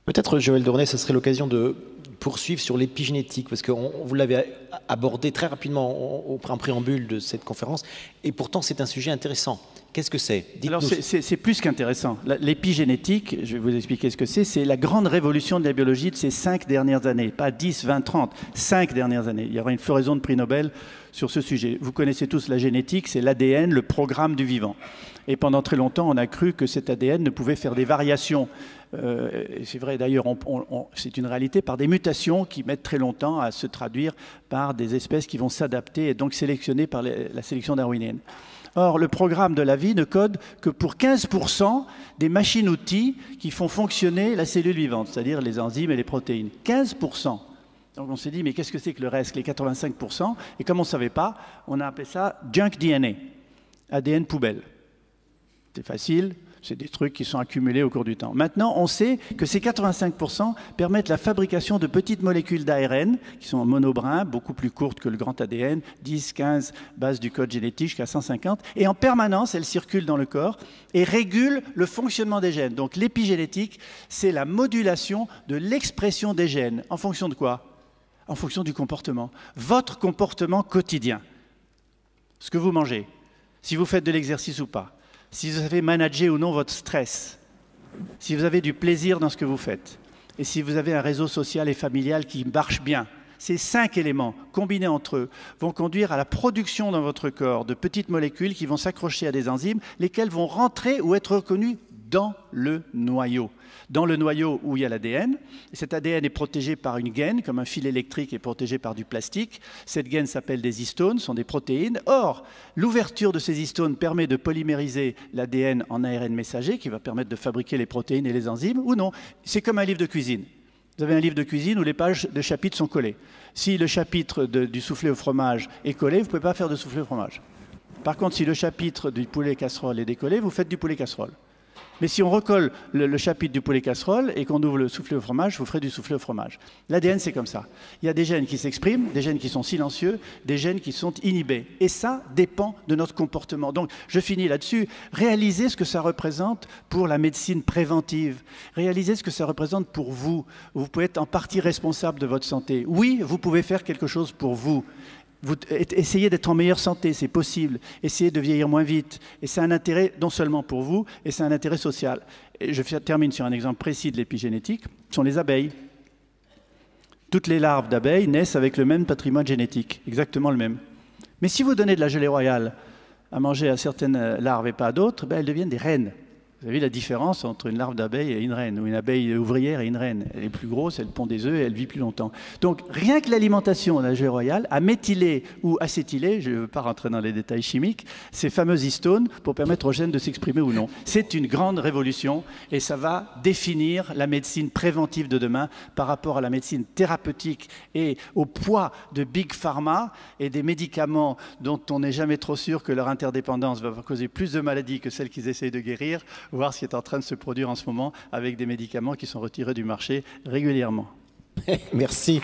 Peut-être, Joël Dornet, ce serait l'occasion de poursuivre sur l'épigénétique, parce que vous l'avez abordé très rapidement en préambule de cette conférence, et pourtant c'est un sujet intéressant. Qu'est-ce que c'est? Alors c'est plus qu'intéressant. L'épigénétique, je vais vous expliquer ce que c'est la grande révolution de la biologie de ces 5 dernières années, pas 10, 20, 30, 5 dernières années. Il y aura une floraison de prix Nobel sur ce sujet. Vous connaissez tous la génétique, c'est l'ADN, le programme du vivant. Et pendant très longtemps, on a cru que cet ADN ne pouvait faire des variations. C'est vrai d'ailleurs, c'est une réalité, par des mutations qui mettent très longtemps à se traduire par des espèces qui vont s'adapter et donc sélectionnées par la sélection darwinienne. Or, le programme de la vie ne code que pour 15% des machines-outils qui font fonctionner la cellule vivante, c'est-à-dire les enzymes et les protéines. 15%. Donc on s'est dit, mais qu'est-ce que c'est que le reste, les 85%? Et comme on ne savait pas, on a appelé ça junk DNA, ADN poubelle. C'est facile, c'est des trucs qui sont accumulés au cours du temps. Maintenant, on sait que ces 85% permettent la fabrication de petites molécules d'ARN qui sont en monobrins, beaucoup plus courtes que le grand ADN, 10, 15 bases du code génétique jusqu'à 150. Et en permanence, elles circulent dans le corps et régulent le fonctionnement des gènes. Donc l'épigénétique, c'est la modulation de l'expression des gènes. En fonction de quoi? En fonction du comportement. Votre comportement quotidien. Ce que vous mangez, si vous faites de l'exercice ou pas. Si vous avez managé ou non votre stress, si vous avez du plaisir dans ce que vous faites, et si vous avez un réseau social et familial qui marche bien, ces 5 éléments, combinés entre eux, vont conduire à la production dans votre corps de petites molécules qui vont s'accrocher à des enzymes, lesquelles vont rentrer ou être reconnues dans le noyau. Dans le noyau où il y a l'ADN. Cet ADN est protégé par une gaine, comme un fil électrique est protégé par du plastique. Cette gaine s'appelle des histones, sont des protéines. Or, l'ouverture de ces histones permet de polymériser l'ADN en ARN messager, qui va permettre de fabriquer les protéines et les enzymes, ou non. C'est comme un livre de cuisine. Vous avez un livre de cuisine où les pages de chapitres sont collées. Si le chapitre du soufflé au fromage est collé, vous ne pouvez pas faire de soufflé au fromage. Par contre, si le chapitre du poulet casserole est décollé, vous faites du poulet casserole. Mais si on recolle le chapitre du poulet casserole et qu'on ouvre le soufflé au fromage, vous ferez du soufflé au fromage. L'ADN, c'est comme ça. Il y a des gènes qui s'expriment, des gènes qui sont silencieux, des gènes qui sont inhibés. Et ça dépend de notre comportement. Donc, je finis là-dessus. Réalisez ce que ça représente pour la médecine préventive. Réalisez ce que ça représente pour vous. Vous pouvez être en partie responsable de votre santé. Oui, vous pouvez faire quelque chose pour vous. Essayez d'être en meilleure santé, c'est possible. Essayez de vieillir moins vite. Et c'est un intérêt non seulement pour vous, et c'est un intérêt social. Et je termine sur un exemple précis de l'épigénétique, ce sont les abeilles. Toutes les larves d'abeilles naissent avec le même patrimoine génétique, exactement le même. Mais si vous donnez de la gelée royale à manger à certaines larves et pas à d'autres, elles deviennent des reines. Vous avez la différence entre une larve d'abeille et une reine, ou une abeille ouvrière et une reine. Elle est plus grosse, elle pond des œufs et elle vit plus longtemps. Donc rien que l'alimentation de la gelée royale a méthylé ou acétylé, je ne veux pas rentrer dans les détails chimiques, ces fameuses histones pour permettre aux gènes de s'exprimer ou non. C'est une grande révolution et ça va définir la médecine préventive de demain par rapport à la médecine thérapeutique et au poids de Big Pharma et des médicaments dont on n'est jamais trop sûr que leur interdépendance va causer plus de maladies que celles qu'ils essayent de guérir. Voir ce qui est en train de se produire en ce moment avec des médicaments qui sont retirés du marché régulièrement. Merci.